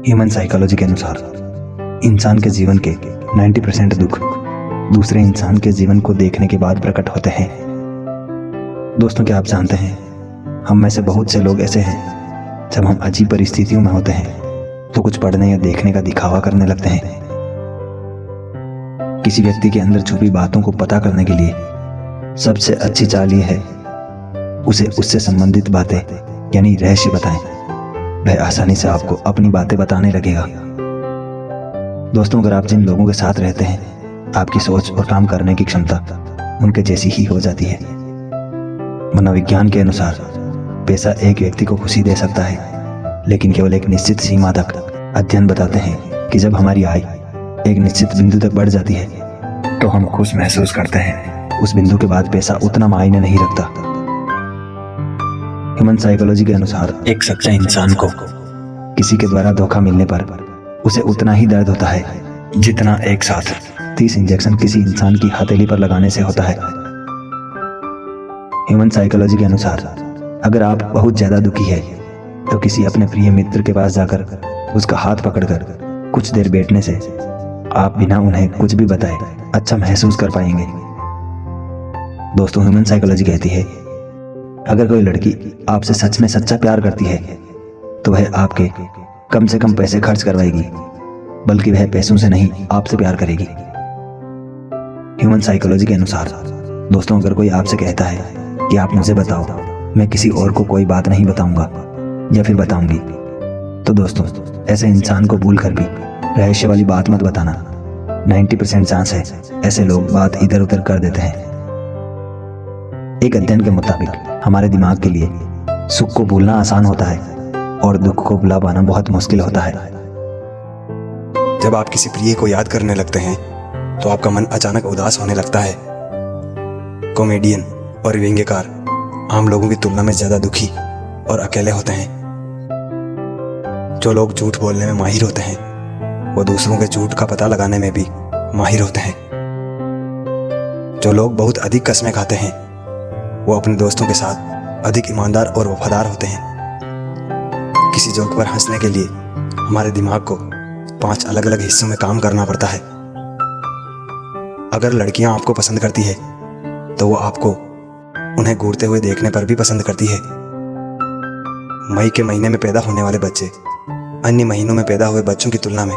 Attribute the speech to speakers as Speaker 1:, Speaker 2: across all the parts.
Speaker 1: Human psychology के अनुसार इंसान के जीवन के 90% दुख दूसरे इंसान के जीवन को देखने के बाद प्रकट होते हैं। दोस्तों, क्या आप जानते हैं, हम में से बहुत से लोग ऐसे हैं, जब हम अजीब परिस्थितियों में होते हैं तो कुछ पढ़ने या देखने का दिखावा करने लगते हैं। किसी व्यक्ति के अंदर छुपी बातों को पता करने के लिए सबसे अच्छी चाल ये है उसे उससे संबंधित बातें यानी रहस्य बताएं। वह आसानी से आपको अपनी बातें बताने लगेगा। दोस्तों, अगर आप जिन लोगों के साथ रहते हैं, आपकी सोच और काम करने की क्षमता उनके जैसी ही हो जाती है। मनोविज्ञान के अनुसार पैसा एक व्यक्ति को खुशी दे सकता है, लेकिन केवल एक निश्चित सीमा तक। अध्ययन बताते हैं कि जब हमारी आय एक निश्चित बिंदु तक बढ़ जाती है तो हम खुश महसूस करते हैं। उस बिंदु के बाद पैसा उतना मायने नहीं रखता। ह्यूमन साइकोलॉजी के अनुसार एक सच्चे इंसान को किसी के द्वारा धोखा मिलने पर उसे उतना ही दर्द होता है जितना एक साथ 30 इंजेक्शन किसी इंसान की हथेली पर लगाने से होता है। ह्यूमन साइकोलॉजी के अनुसार अगर आप बहुत ज्यादा दुखी है तो किसी अपने प्रिय मित्र के पास जाकर उसका हाथ पकड़कर कुछ देर बैठने से आप बिना उन्हें कुछ भी बताए अच्छा महसूस कर पाएंगे। दोस्तों, ह्यूमन साइकोलॉजी कहती है अगर कोई लड़की आपसे सच में सच्चा प्यार करती है तो वह आपके कम से कम पैसे खर्च करवाएगी, बल्कि वह पैसों से नहीं आपसे प्यार करेगी। ह्यूमन साइकोलॉजी के अनुसार दोस्तों, अगर कोई आपसे कहता है कि आप मुझे बताओ, मैं किसी और को कोई बात नहीं बताऊंगा या फिर बताऊंगी, तो दोस्तों ऐसे इंसान को भूल कर भी रहस्य वाली बात मत बताना। 90% चांस है ऐसे लोग बात इधर उधर कर देते हैं। एक अध्ययन के मुताबिक हमारे दिमाग के लिए सुख को भूलना आसान होता है और दुख को भुला पाना बहुत मुश्किल होता है।
Speaker 2: जब आप किसी प्रिय को याद करने लगते हैं तो आपका मन अचानक उदास होने लगता है। कॉमेडियन और व्यंग्यकार आम लोगों की तुलना में ज्यादा दुखी और अकेले होते हैं। जो लोग झूठ बोलने में माहिर होते हैं वो दूसरों के झूठ का पता लगाने में भी माहिर होते हैं। जो लोग बहुत अधिक कस्में खाते हैं वो अपने दोस्तों के साथ अधिक ईमानदार और वफादार होते हैं। किसी जोक पर हंसने के लिए हमारे दिमाग को 5 अलग अलग हिस्सों में काम करना पड़ता है। अगर लड़कियां आपको पसंद करती है तो वो आपको उन्हें घूरते हुए देखने पर भी पसंद करती है। मई के महीने में पैदा होने वाले बच्चे अन्य महीनों में पैदा हुए बच्चों की तुलना में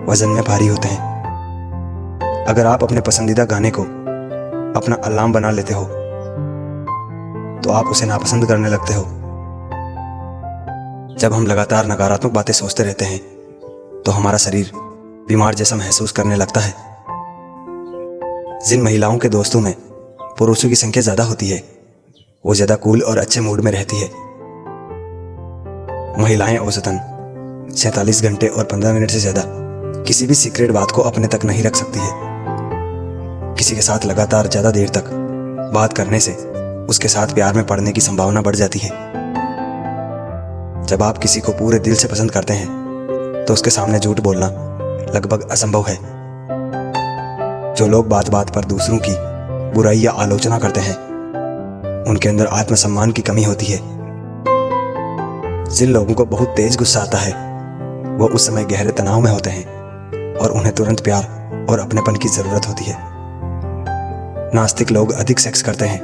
Speaker 2: वजन में भारी होते हैं। अगर आप अपने पसंदीदा गाने को अपना अलार्म बना लेते हो तो आप उसे नापसंद करने लगते हो। जब हम लगातार नकारात्मक बातें सोचते रहते हैं तो हमारा शरीर बीमार जैसा महसूस करने लगता है। जिन महिलाओं के दोस्तों में पुरुषों की संख्या ज्यादा होती है वो ज्यादा कूल और अच्छे मूड में रहती है। महिलाएं औसतन 46 घंटे और 15 मिनट से ज्यादा किसी भी सीक्रेट बात को अपने तक नहीं रख सकती है। किसी के साथ लगातार ज्यादा देर तक बात करने से उसके साथ प्यार में पड़ने की संभावना बढ़ जाती है। जब आप किसी को पूरे दिल से पसंद करते हैं तो उसके सामने झूठ बोलना लगभग असंभव है। जो लोग बात बात पर दूसरों की बुराई या आलोचना करते हैं उनके अंदर आत्मसम्मान की कमी होती है। जिन लोगों को बहुत तेज गुस्सा आता है वो उस समय गहरे तनाव में होते हैं और उन्हें तुरंत प्यार और अपनेपन की जरूरत होती है। नास्तिक लोग अधिक सेक्स करते हैं।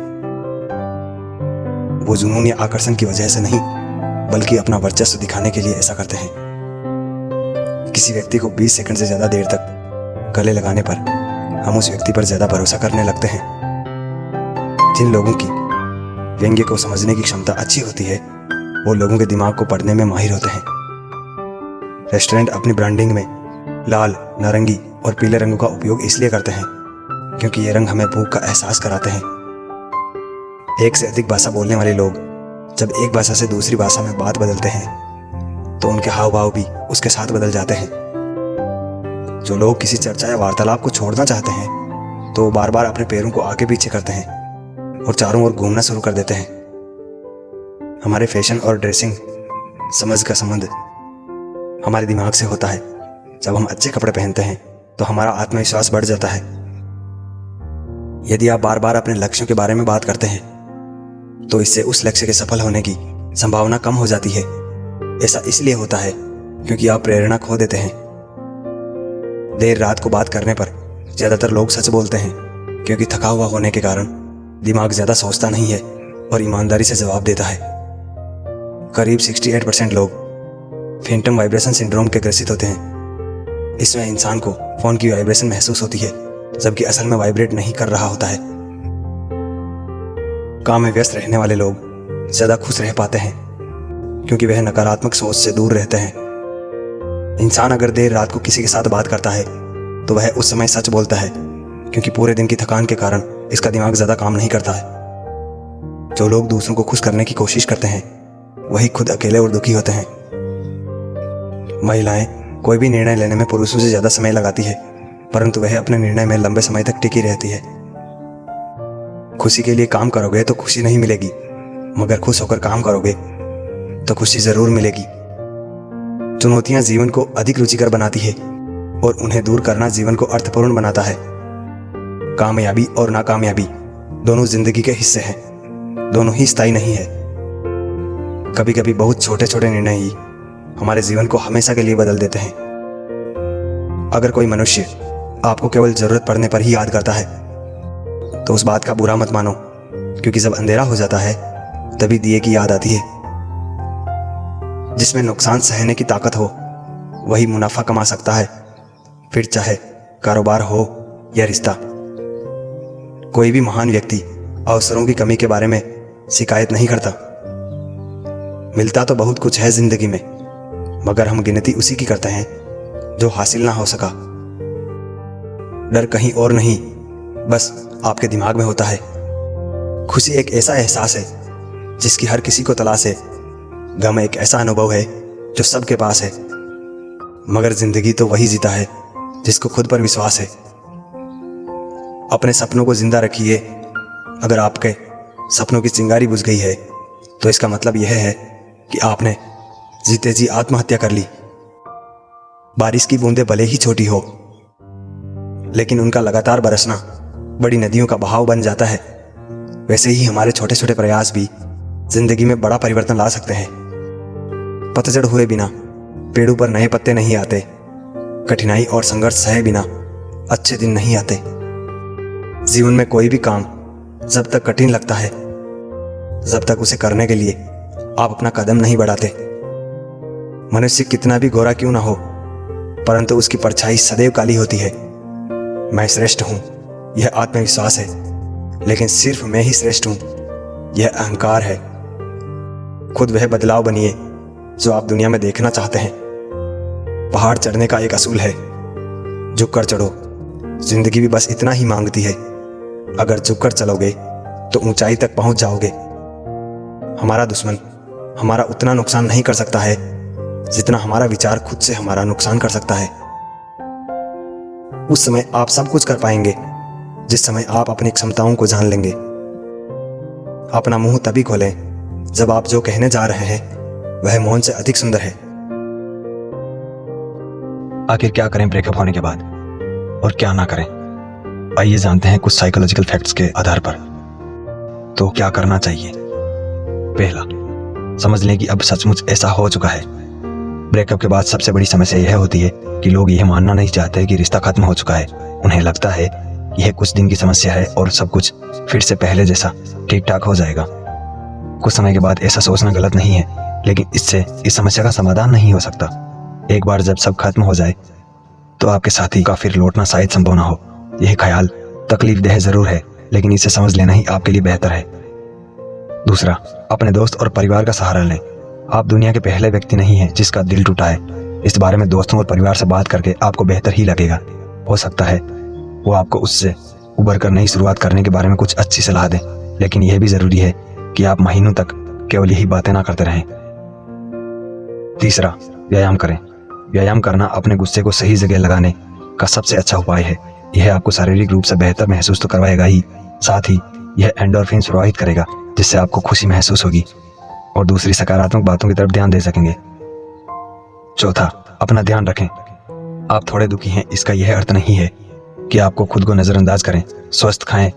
Speaker 2: वो जुनून या आकर्षण की वजह से नहीं बल्कि अपना वर्चस्व दिखाने के लिए ऐसा करते हैं। किसी व्यक्ति को 20 सेकंड से ज्यादा देर तक गले लगाने पर हम उस व्यक्ति पर ज्यादा भरोसा करने लगते हैं। जिन लोगों की व्यंग्य को समझने की क्षमता अच्छी होती है वो लोगों के दिमाग को पढ़ने में माहिर होते हैं। रेस्टोरेंट अपनी ब्रांडिंग में लाल, नारंगी और पीले रंगों का उपयोग इसलिए करते हैं क्योंकि ये रंग हमें भूख का एहसास कराते हैं। एक से अधिक भाषा बोलने वाले लोग जब एक भाषा से दूसरी भाषा में बात बदलते हैं तो उनके हाव भाव भी उसके साथ बदल जाते हैं। जो लोग किसी चर्चा या वार्तालाप को छोड़ना चाहते हैं तो वो बार बार अपने पैरों को आगे पीछे करते हैं और चारों ओर घूमना शुरू कर देते हैं। हमारे फैशन और ड्रेसिंग समझ का संबंध हमारे दिमाग से होता है। जब हम अच्छे कपड़े पहनते हैं तो हमारा आत्मविश्वास बढ़ जाता है। यदि आप बार बार अपने लक्ष्यों के बारे में बात करते हैं तो इससे उस लक्ष्य के सफल होने की संभावना कम हो जाती है। ऐसा इसलिए होता है क्योंकि आप प्रेरणा खो देते हैं। देर रात को बात करने पर ज़्यादातर लोग सच बोलते हैं, क्योंकि थका हुआ होने के कारण दिमाग ज़्यादा सोचता नहीं है और ईमानदारी से जवाब देता है। करीब 68% लोग फैंटम वाइब्रेशन सिंड्रोम के ग्रसित होते हैं। इसमें इंसान को फ़ोन की वाइब्रेशन महसूस होती है, जबकि असल में वाइब्रेट नहीं कर रहा होता है। काम में व्यस्त रहने वाले लोग ज़्यादा खुश रह पाते हैं, क्योंकि वह नकारात्मक सोच से दूर रहते हैं। इंसान अगर देर रात को किसी के साथ बात करता है तो वह उस समय सच बोलता है, क्योंकि पूरे दिन की थकान के कारण इसका दिमाग ज़्यादा काम नहीं करता है। जो लोग दूसरों को खुश करने की कोशिश करते हैं वही खुद अकेले और दुखी होते हैं। महिलाएं कोई भी निर्णय लेने में पुरुषों से ज़्यादा समय लगाती है, परंतु वह अपने निर्णय में लंबे समय तक टिकी रहती है। खुशी के लिए काम करोगे तो खुशी नहीं मिलेगी, मगर खुश होकर काम करोगे तो खुशी ज़रूर मिलेगी। चुनौतियां जीवन को अधिक रुचिकर बनाती है और उन्हें दूर करना जीवन को अर्थपूर्ण बनाता है। कामयाबी और नाकामयाबी दोनों जिंदगी के हिस्से हैं, दोनों ही स्थायी नहीं है। कभी कभी बहुत छोटे छोटे निर्णय ही हमारे जीवन को हमेशा के लिए बदल देते हैं। अगर कोई मनुष्य आपको केवल जरूरत पड़ने पर ही याद करता है तो उस बात का बुरा मत मानो, क्योंकि जब अंधेरा हो जाता है तभी दिए की याद आती है। जिसमें नुकसान सहने की ताकत हो वही मुनाफा कमा सकता है, फिर चाहे कारोबार हो या रिश्ता। कोई भी महान व्यक्ति अवसरों की कमी के बारे में शिकायत नहीं करता। मिलता तो बहुत कुछ है जिंदगी में, मगर हम गिनती उसी की करते हैं जो हासिल ना हो सका। डर कहीं और नहीं, बस आपके दिमाग में होता है। खुशी एक ऐसा एहसास है जिसकी हर किसी को तलाश है। गम एक ऐसा अनुभव है जो सबके पास है, मगर जिंदगी तो वही जीता है जिसको खुद पर विश्वास है। अपने सपनों को जिंदा रखिए। अगर आपके सपनों की चिंगारी बुझ गई है तो इसका मतलब यह है कि आपने जीते जी आत्महत्या कर ली। बारिश की बूंदें भले ही छोटी हो, लेकिन उनका लगातार बरसना बड़ी नदियों का बहाव बन जाता है। वैसे ही हमारे छोटे छोटे प्रयास भी जिंदगी में बड़ा परिवर्तन ला सकते हैं। पतझड़ हुए बिना पेड़ों पर नए पत्ते नहीं आते। कठिनाई और संघर्ष सहे बिना अच्छे दिन नहीं आते। जीवन में कोई भी काम जब तक कठिन लगता है, जब तक उसे करने के लिए आप अपना कदम नहीं बढ़ाते। मनुष्य कितना भी गोरा क्यों ना हो, परंतु उसकी परछाई सदैव काली होती है। मैं श्रेष्ठ हूं, यह आत्मविश्वास है, लेकिन सिर्फ मैं ही श्रेष्ठ हूं, यह अहंकार है। खुद वह बदलाव बनिए जो आप दुनिया में देखना चाहते हैं। पहाड़ चढ़ने का एक असूल है, झुककर चढ़ो। जिंदगी भी बस इतना ही मांगती है। अगर झुककर चलोगे तो ऊंचाई तक पहुंच जाओगे। हमारा दुश्मन हमारा उतना नुकसान नहीं कर सकता है जितना हमारा विचार खुद से हमारा नुकसान कर सकता है। उस समय आप सब कुछ कर पाएंगे जिस समय आप अपनी क्षमताओं को जान लेंगे। अपना मुंह तभी खोलें जब आप जो कहने जा रहे हैं वह मौन से अधिक सुंदर है।
Speaker 1: आखिर क्या करें ब्रेकअप होने के बाद और क्या ना करें? आइए जानते हैं कुछ साइकोलॉजिकल फैक्ट्स के आधार पर। तो क्या करना चाहिए? पहला, समझ लें कि अब सचमुच ऐसा हो चुका है। ब्रेकअप के बाद सबसे बड़ी समस्या यह होती है कि लोग यह मानना नहीं चाहते कि रिश्ता खत्म हो चुका है। उन्हें लगता है कि यह कुछ दिन की समस्या है और सब कुछ फिर से पहले जैसा ठीक ठाक हो जाएगा। कुछ समय के बाद ऐसा सोचना गलत नहीं है, लेकिन इससे इस समस्या का समाधान नहीं हो सकता। एक बार जब सब खत्म हो जाए तो आपके साथी का फिर लौटना शायद संभव ना हो। यह ख्याल तकलीफदेह जरूर है, लेकिन इसे समझ लेना ही आपके लिए बेहतर है। दूसरा, अपने दोस्त और परिवार का सहारा लें। आप दुनिया के पहले व्यक्ति नहीं हैं जिसका दिल टूटा है। इस बारे में दोस्तों और परिवार से बात करके आपको बेहतर ही लगेगा। हो सकता है वो आपको उससे उबर कर नई शुरुआत करने के बारे में कुछ अच्छी सलाह दें, लेकिन यह भी जरूरी है कि आप महीनों तक केवल यही बातें ना करते रहें। तीसरा, व्यायाम करें। व्यायाम करना अपने गुस्से को सही जगह लगाने का सबसे अच्छा उपाय है। यह आपको शारीरिक रूप से बेहतर महसूस तो करवाएगा ही, साथ ही यह एंडोर्फिन प्रवाहित करेगा, जिससे आपको खुशी महसूस होगी और दूसरी सकारात्मक बातों की तरफ ध्यान दे सकेंगे। चौथा, अपना ध्यान रखें। आप थोड़े दुखी हैं, इसका यह अर्थ नहीं है कि आपको खुद को नजरअंदाज करें। स्वस्थ खाएं,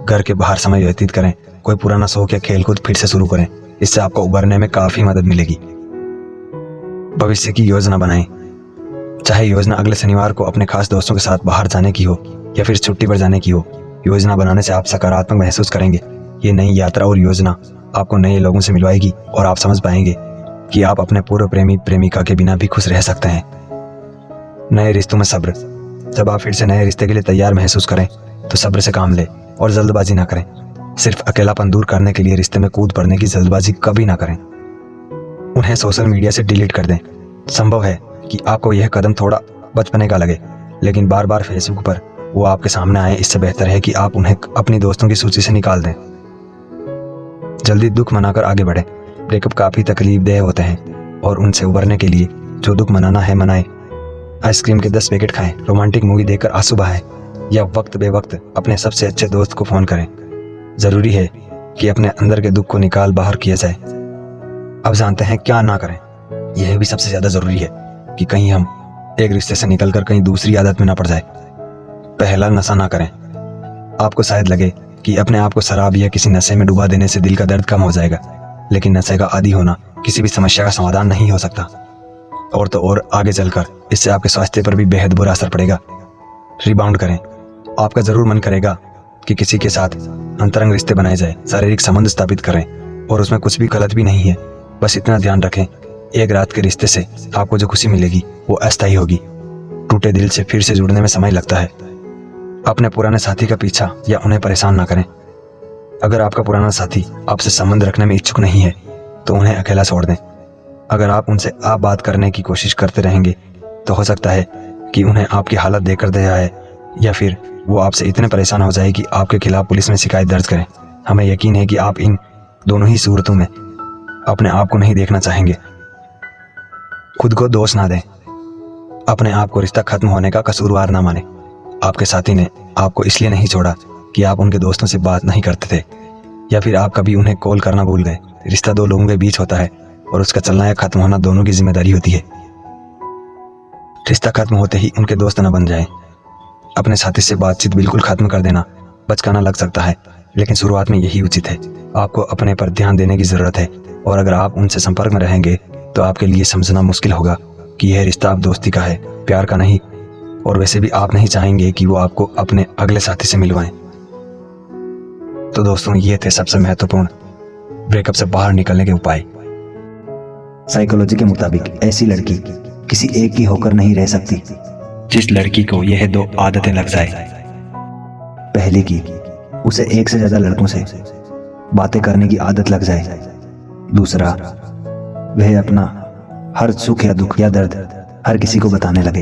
Speaker 1: घर के बाहर समय व्यतीत करें, कोई पुराना शौक या खेलकूद फिर से शुरू करें। इससे आपको उबरने में काफी मदद मिलेगी। भविष्य की योजना बनाएं। चाहे योजना अगले शनिवार को अपने खास दोस्तों के साथ बाहर जाने की हो या फिर छुट्टी पर जाने की हो, योजना बनाने से आप सकारात्मक महसूस करेंगे। ये नई यात्रा और योजना आपको नए लोगों से मिलवाएगी और आप समझ पाएंगे कि आप अपने पूर्व प्रेमी प्रेमिका के बिना भी खुश रह सकते हैं। नए रिश्तों में सब्र। जब आप फिर से नए रिश्ते के लिए तैयार महसूस करें तो सब्र से काम लें और जल्दबाजी ना करें। सिर्फ अकेलापन दूर करने के लिए रिश्ते में कूद पड़ने की जल्दबाजी कभी ना करें। उन्हें सोशल मीडिया से डिलीट कर दें। संभव है कि आपको यह कदम थोड़ा बचपने का लगे, लेकिन बार बार फेसबुक पर वो आपके सामने आए, इससे बेहतर है कि आप उन्हें अपनी दोस्तों की सूची से निकाल दें। जल्दी दुख मनाकर आगे बढ़ें। ब्रेकअप काफ़ी तकलीफदेह होते हैं और उनसे उबरने के लिए जो दुख मनाना है मनाएं। आइसक्रीम के 10 पैकेट खाएं, रोमांटिक मूवी देखकर आंसू बहाएं या वक्त बेवक्त अपने सबसे अच्छे दोस्त को फ़ोन करें। ज़रूरी है कि अपने अंदर के दुख को निकाल बाहर किया जाए। अब जानते हैं क्या ना करें। यह भी सबसे ज़्यादा ज़रूरी है कि कहीं हम एक रिश्ते से निकलकर कहीं दूसरी आदत में ना पड़ जाए। पहला, नशा ना करें। आपको शायद लगे कि अपने आप को शराब या किसी नशे में डुबा देने से दिल का दर्द कम हो जाएगा, लेकिन नशे का आदी होना किसी भी समस्या का समाधान नहीं हो सकता। और तो और आगे चलकर इससे आपके स्वास्थ्य पर भी बेहद बुरा असर पड़ेगा। रिबाउंड करें। आपका ज़रूर मन करेगा कि किसी के साथ अंतरंग रिश्ते बनाए जाए, शारीरिक संबंध स्थापित करें, और उसमें कुछ भी गलत भी नहीं है। बस इतना ध्यान रखें, एक रात के रिश्ते से आपको जो खुशी मिलेगी वो अस्थायी होगी। टूटे दिल से फिर से जुड़ने में समय लगता है। अपने पुराने साथी का पीछा या उन्हें परेशान ना करें। अगर आपका पुराना साथी आपसे संबंध रखने में इच्छुक नहीं है तो उन्हें अकेला छोड़ दें। अगर आप उनसे आप बात करने की कोशिश करते रहेंगे तो हो सकता है कि उन्हें आपकी हालत देखकर दया आए, या फिर वो आपसे इतने परेशान हो जाए कि आपके खिलाफ पुलिस में शिकायत दर्ज करें। हमें यकीन है कि आप इन दोनों ही सूरतों में अपने आप को नहीं देखना चाहेंगे। खुद को दोष ना दें। अपने आप को रिश्ता खत्म होने का कसूरवार ना माने। आपके साथी ने आपको इसलिए नहीं छोड़ा कि आप उनके दोस्तों से बात नहीं करते थे, या फिर आप कभी उन्हें कॉल करना भूल गए। रिश्ता दो लोगों के बीच होता है और उसका चलना या खत्म होना दोनों की जिम्मेदारी होती है। रिश्ता खत्म होते ही उनके दोस्त न बन जाएं। अपने साथी से बातचीत बिल्कुल खत्म कर देना बचकाना लग सकता है, लेकिन शुरुआत में यही उचित है। आपको अपने पर ध्यान देने की ज़रूरत है, और अगर आप उनसे संपर्क में रहेंगे तो आपके लिए समझना मुश्किल होगा कि यह रिश्ता अब दोस्ती का है, प्यार का नहीं। और वैसे भी आप नहीं चाहेंगे कि वो आपको अपने अगले साथी से मिलवाएं। तो दोस्तों, ये थे सबसे महत्वपूर्ण ब्रेकअप से बाहर निकलने के उपाय।
Speaker 3: साइकोलॉजी के मुताबिक ऐसी लड़की किसी एक की होकर नहीं रह सकती
Speaker 1: जिस लड़की को यह 2 आदतें लग जाए।
Speaker 3: पहली की उसे एक से ज्यादा लड़कों से बातें करने की आदत लग जाए। दूसरा, वह अपना हर सुख या दुख या दर्द हर किसी को बताने लगे।